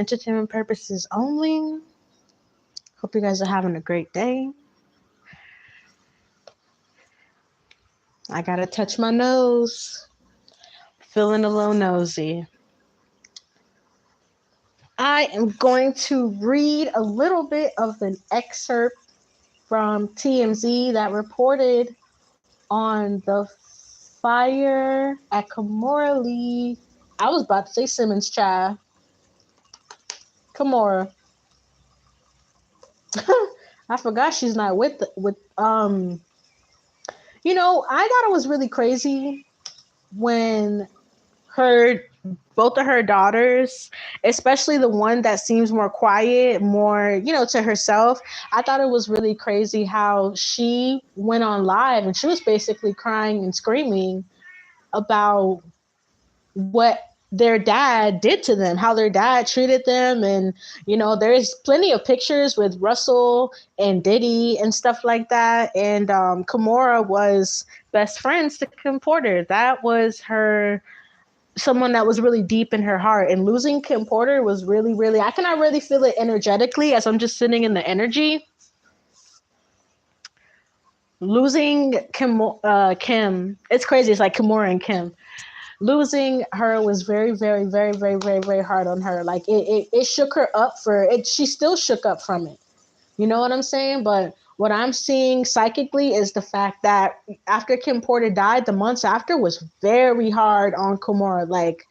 entertainment purposes only. Hope you guys are having a great day. I gotta touch my nose. Feeling a little nosy. I am going to read a little bit of an excerpt from TMZ that reported on the fire at Kimora Lee. I was about to say Simmons, child. Kimora. I forgot she's not with. I thought it was really crazy when her both of her daughters, especially the one that seems more quiet, more, to herself. I thought it was really crazy how she went on live and she was basically crying and screaming about what their dad did to them, how their dad treated them. And, there's plenty of pictures with Russell and Diddy and stuff like that. And Kimora was best friends to Kim Porter. That was someone that was really deep in her heart. And losing Kim Porter was really, really, I cannot really feel it energetically as I'm just sitting in the energy. Losing Kim, it's crazy. It's like Kimora and Kim. Losing her was very, very, very, very, very, very hard on her. Like it shook her up for it. She still shook up from it. You know what I'm saying? But what I'm seeing psychically is the fact that after Kim Porter died, the months after was very hard on Kimora. Like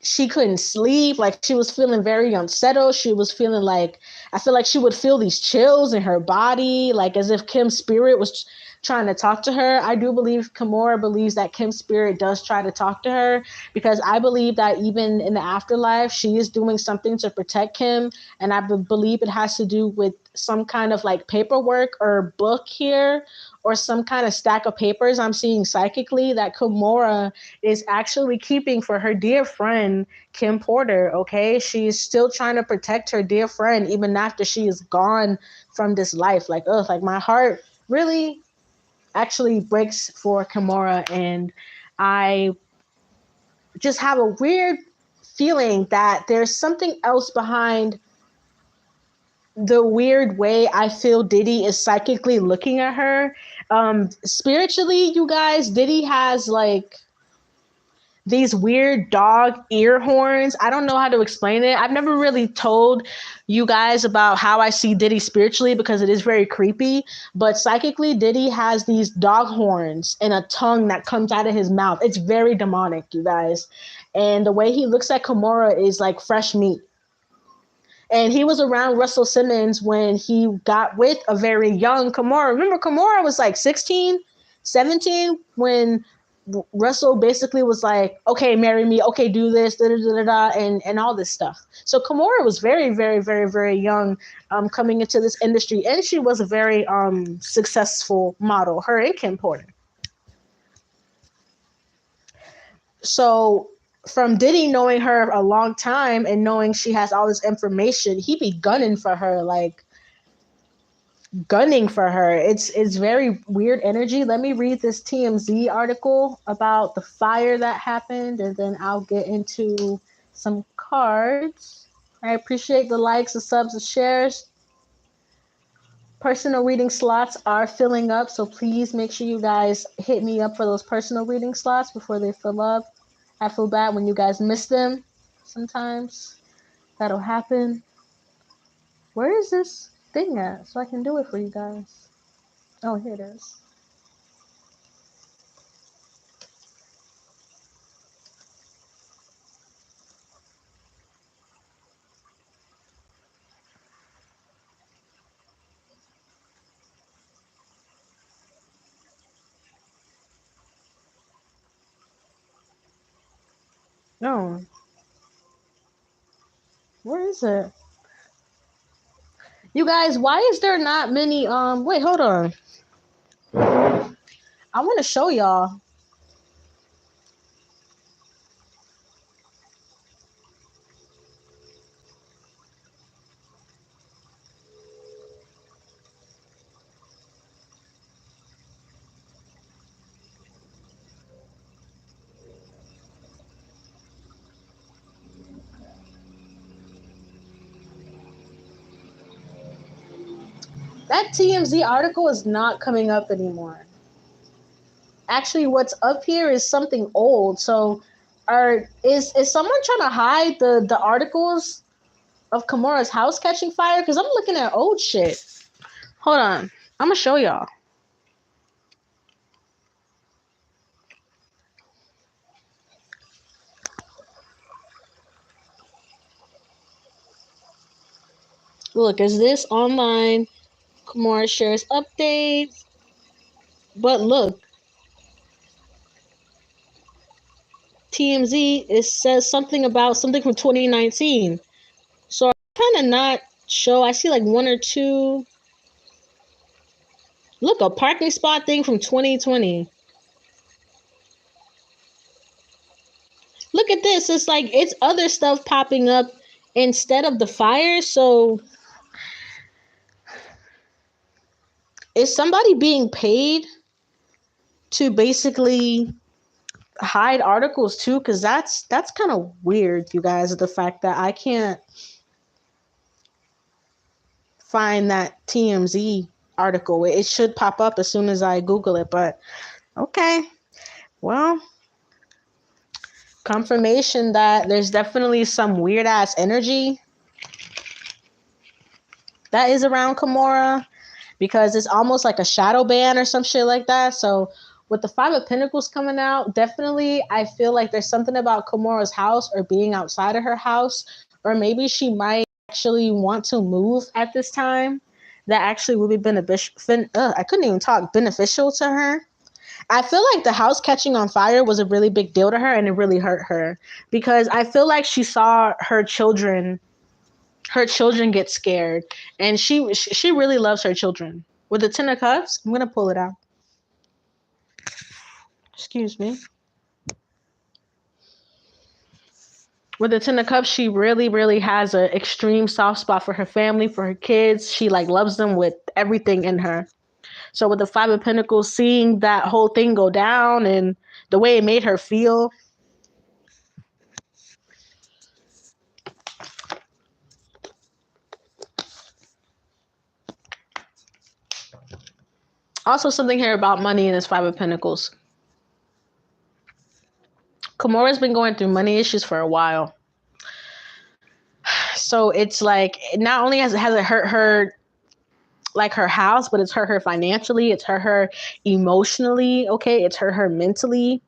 she couldn't sleep. Like she was feeling very unsettled. She was feeling like, I feel like she would feel these chills in her body, like as if Kim's spirit was trying to talk to her. I do believe Kimora believes that Kim's spirit does try to talk to her, because I believe that even in the afterlife, she is doing something to protect Kim. And I believe it has to do with some kind of like paperwork or book here, or some kind of stack of papers I'm seeing psychically that Kimora is actually keeping for her dear friend, Kim Porter, okay? She's still trying to protect her dear friend even after she is gone from this life. Like, like my heart really actually breaks for Kimora, and I just have a weird feeling that there's something else behind the weird way I feel Diddy is psychically looking at her. Spiritually, you guys, Diddy has like these weird dog ear horns. I don't know how to explain it. I've never really told you guys about how I see Diddy spiritually because it is very creepy. But psychically, Diddy has these dog horns and a tongue that comes out of his mouth. It's very demonic, you guys. And the way he looks at Kimora is like fresh meat. And he was around Russell Simmons when he got with a very young Kimora. Remember, Kimora was like 16, 17 when Russell basically was like, okay, marry me. Okay, do this, da, da, da, da, and all this stuff. So Kimora was very, very, very, very young coming into this industry. And she was a very successful model, her and Kim Porter. So from Diddy knowing her a long time and knowing she has all this information, he be gunning for her, like gunning for her. It's very weird energy. Let me read this TMZ article about the fire that happened, and then I'll get into some cards. I appreciate the likes, the subs, the shares. Personal reading slots are filling up, so please make sure you guys hit me up for those personal reading slots before they fill up. I feel bad when you guys miss them. Sometimes that'll happen. Where is this thing at so I can do it for you guys? Oh, here it is. No. Where is it? You guys, why is there not many wait, hold on. I want to show y'all. That TMZ article is not coming up anymore. Actually, what's up here is something old. So, is someone trying to hide the articles of Kimora's house catching fire? Because I'm looking at old shit. Hold on, I'm gonna show y'all. Look, is this online? Kimora shares updates. But look, TMZ, it says something about something from 2019. So I'm kind of not sure. I see like one or two. Look, a parking spot thing from 2020. Look at this. It's like it's other stuff popping up instead of the fire. So is somebody being paid to basically hide articles too? Because that's kind of weird, you guys. The fact that I can't find that TMZ article. It should pop up as soon as I Google it, but okay. Well, confirmation that there's definitely some weird ass energy that is around Kimora, because it's almost like a shadow ban or some shit like that. So with the Five of Pentacles coming out, definitely I feel like there's something about Kimora's house or being outside of her house, or maybe she might actually want to move at this time. That actually would be beneficial. I couldn't even talk. Beneficial to her. I feel like the house catching on fire was a really big deal to her, and it really hurt her because I feel like she saw her children get scared, and she really loves her children. With the Ten of Cups, I'm gonna pull it out. Excuse me. With the Ten of Cups, she really, really has an extreme soft spot for her family, for her kids. She like loves them with everything in her. So with the Five of Pentacles, seeing that whole thing go down and the way it made her feel. Also something here about money in this Five of Pentacles. Kimora's been going through money issues for a while. So it's like, not only has it hurt her, like her house, but it's hurt her financially. It's hurt her emotionally. Okay. It's hurt her mentally.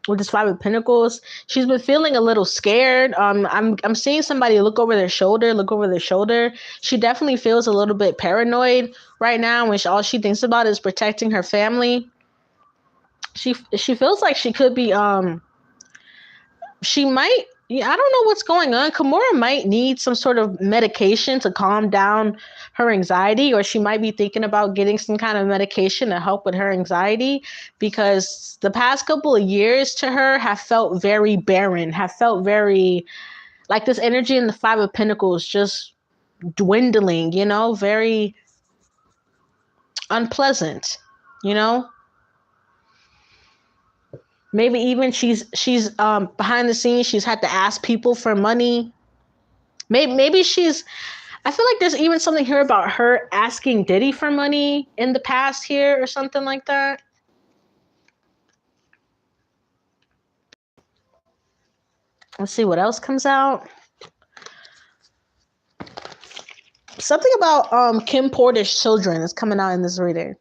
With this Five of Pentacles, she's been feeling a little scared. I'm seeing somebody look over their shoulder. She definitely feels a little bit paranoid right now, when all she thinks about is protecting her family. She feels like she could be she might, yeah, I don't know what's going on. Kimora might need some sort of medication to calm down her anxiety, or she might be thinking about getting some kind of medication to help with her anxiety, because the past couple of years to her have felt very barren, have felt very like this energy in the Five of Pentacles just dwindling, very unpleasant, you know? Maybe even she's behind the scenes, she's had to ask people for money. Maybe she's, I feel like there's even something here about her asking Diddy for money in the past here or something like that. Let's see what else comes out. Something about Kim Porter's children is coming out in this reading.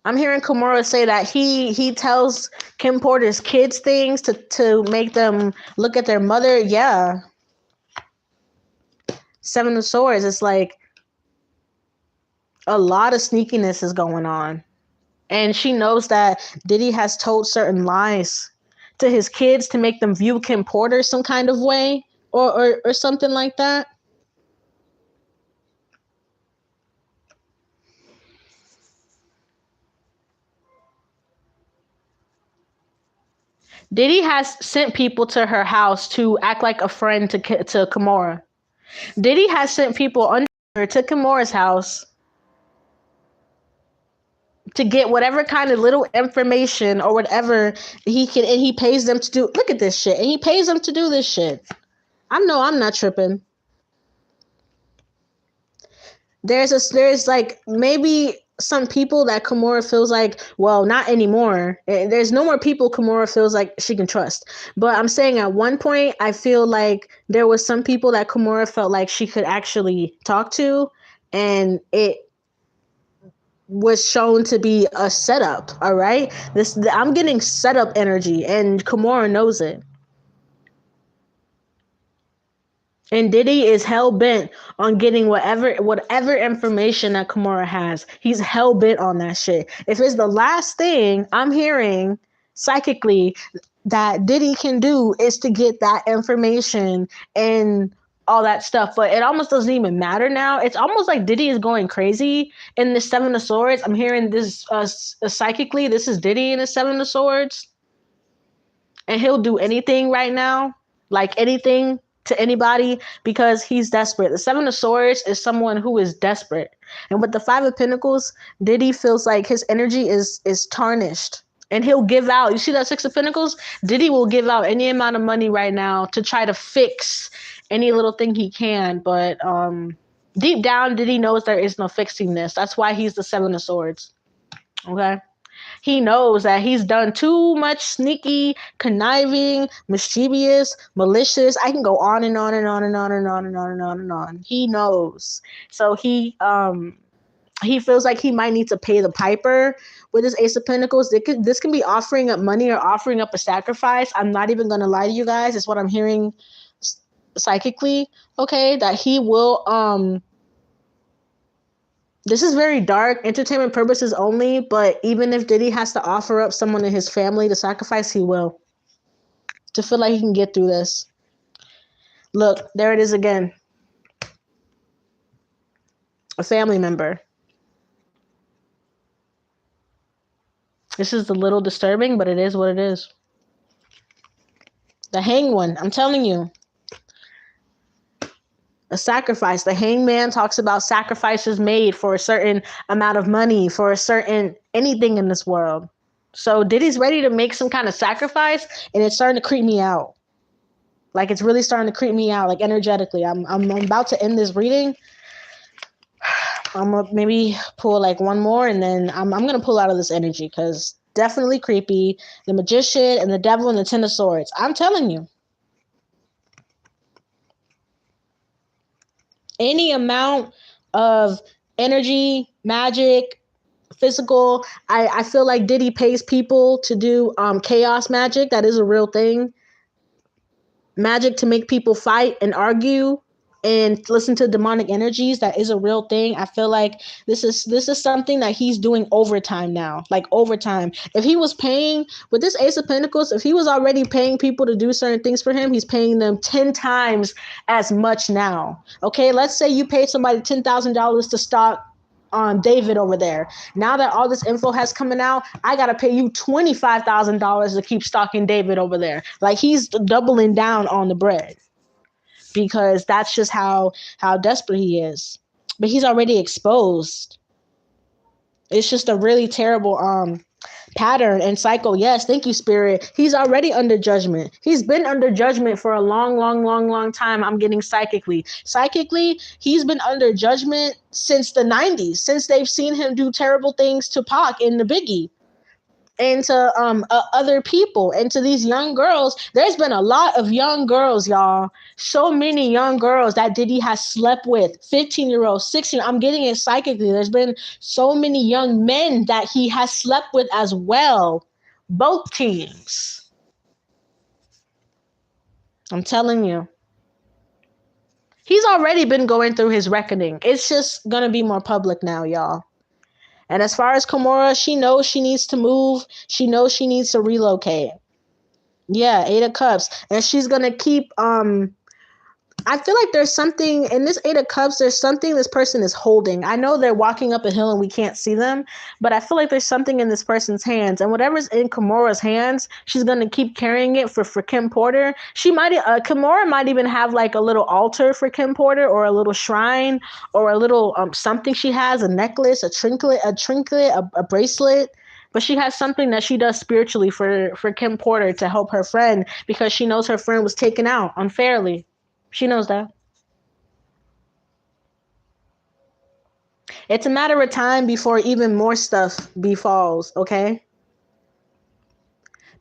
I'm hearing Kimora say that he tells Kim Porter's kids things to make them look at their mother. Yeah. Seven of Swords. It's like a lot of sneakiness is going on. And she knows that Diddy has told certain lies to his kids to make them view Kim Porter some kind of way, or something like that. Diddy has sent people to her house to act like a friend to Kimora. Diddy has sent people under her to Kimora's house to get whatever kind of little information or whatever he can, and he pays them to do. Look at this shit, and he pays them to do this shit. I'm not tripping. there's like maybe some people that Kimura feels like, well, not anymore. There's no more people Kimura feels like she can trust. But I'm saying at one point, I feel like there was some people that Kimura felt like she could actually talk to, and it was shown to be a setup. All right, I'm getting setup energy, and Kimura knows it. And Diddy is hell bent on getting whatever information that Kimura has. He's hell bent on that shit. If it's the last thing I'm hearing psychically that Diddy can do is to get that information and all that stuff, but it almost doesn't even matter now. It's almost like Diddy is going crazy in the Seven of Swords. I'm hearing this psychically. This is Diddy in the Seven of Swords, and he'll do anything right now, like anything to anybody, because he's desperate. The Seven of Swords is someone who is desperate, and with the Five of Pentacles, Diddy feels like his energy is tarnished, and he'll give out. You see that Six of Pentacles? Diddy will give out any amount of money right now to try to fix any little thing he can, but deep down, Diddy knows there is no fixing this. That's why he's the Seven of Swords. Okay. He knows that he's done too much sneaky, conniving, mischievous, malicious. I can go on and on and on and on and on and on and on and on. He knows. So he feels like he might need to pay the piper with his Ace of Pentacles. This can be offering up money or offering up a sacrifice. I'm not even going to lie to you guys. It's what I'm hearing psychically. Okay, that he will this is very dark, entertainment purposes only, but even if Diddy has to offer up someone in his family to sacrifice, he will. To feel like he can get through this. Look, there it is again. A family member. This is a little disturbing, but it is what it is. The Hanged One, I'm telling you. A sacrifice. The Hangman talks about sacrifices made for a certain amount of money, for a certain anything in this world. So Diddy's ready to make some kind of sacrifice, and it's starting to creep me out. Like, it's really starting to creep me out, like energetically. I'm about to end this reading. I'm gonna maybe pull like one more, and then I'm gonna pull out of this energy, because definitely creepy. The Magician and the Devil and the Ten of Swords. I'm telling you. Any amount of energy, magic, physical. I feel like Diddy pays people to do chaos magic. That is a real thing. Magic to make people fight and argue and listen to demonic energies. That is a real thing. I feel like this is something that he's doing overtime now, like overtime. If he was paying with this Ace of Pentacles, if he was already paying people to do certain things for him, he's paying them 10 times as much now. Okay, let's say you paid somebody $10,000 to stalk David over there. Now that all this info has coming out, I gotta pay you $25,000 to keep stalking David over there. Like, he's doubling down on the bread, because that's just how desperate he is. But he's already exposed. It's just a really terrible pattern and cycle. Yes, thank you, Spirit. He's already under judgment. He's been under judgment for a long time. I'm getting psychically. Psychically, he's been under judgment since the 90s, since they've seen him do terrible things to Pac in the Biggie. And to other people, and to these young girls. There's been a lot of young girls, y'all. So many young girls that Diddy has slept with. 15-year-olds, 16. I'm getting it psychically. There's been so many young men that he has slept with as well. Both teams. I'm telling you. He's already been going through his reckoning. It's just going to be more public now, y'all. And as far as Kimura, she knows she needs to move. She knows she needs to relocate. Yeah, 8 of Cups. And she's going to keep I feel like there's something in this 8 of Cups. There's something this person is holding. I know they're walking up a hill and we can't see them, but I feel like there's something in this person's hands. And whatever's in Kimura's hands, she's going to keep carrying it for Kim Porter. Kimura might even have like a little altar for Kim Porter, or a little shrine, or a little something she has, a necklace, a trinket, a bracelet. But she has something that she does spiritually for Kim Porter to help her friend, because she knows her friend was taken out unfairly. She knows that. It's a matter of time before even more stuff befalls, okay?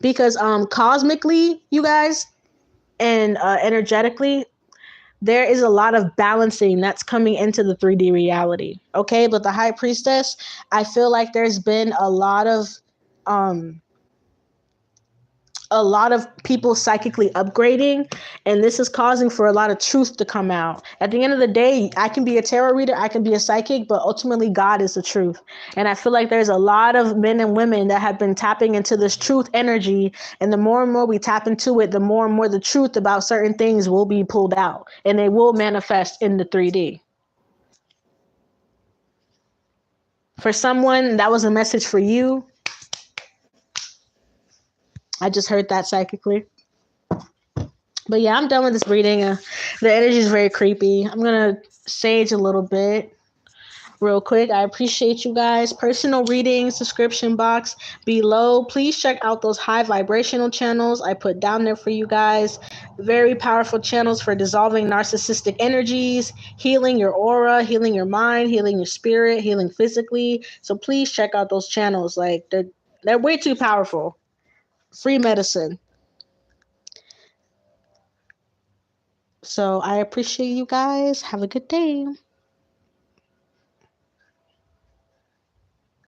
Because cosmically, you guys, and energetically, there is a lot of balancing that's coming into the 3D reality. Okay, but the high priestess, I feel like there's been um a lot of people psychically upgrading, and this is causing for a lot of truth to come out. At the end of the day, I can be a tarot reader, I can be a psychic, but ultimately God is the truth. And I feel like there's a lot of men and women that have been tapping into this truth energy, and the more and more we tap into it, the more and more the truth about certain things will be pulled out, and they will manifest in the 3D. For someone, that was a message for you. I just heard that psychically. But yeah, I'm done with this reading. The energy is very creepy. I'm going to sage a little bit real quick. I appreciate you guys. Personal readings, description box below. Please check out those high vibrational channels I put down there for you guys. Very powerful channels for dissolving narcissistic energies, healing your aura, healing your mind, healing your spirit, healing physically. So please check out those channels. Like they're way too powerful. Free medicine. So I appreciate you guys. Have a good day.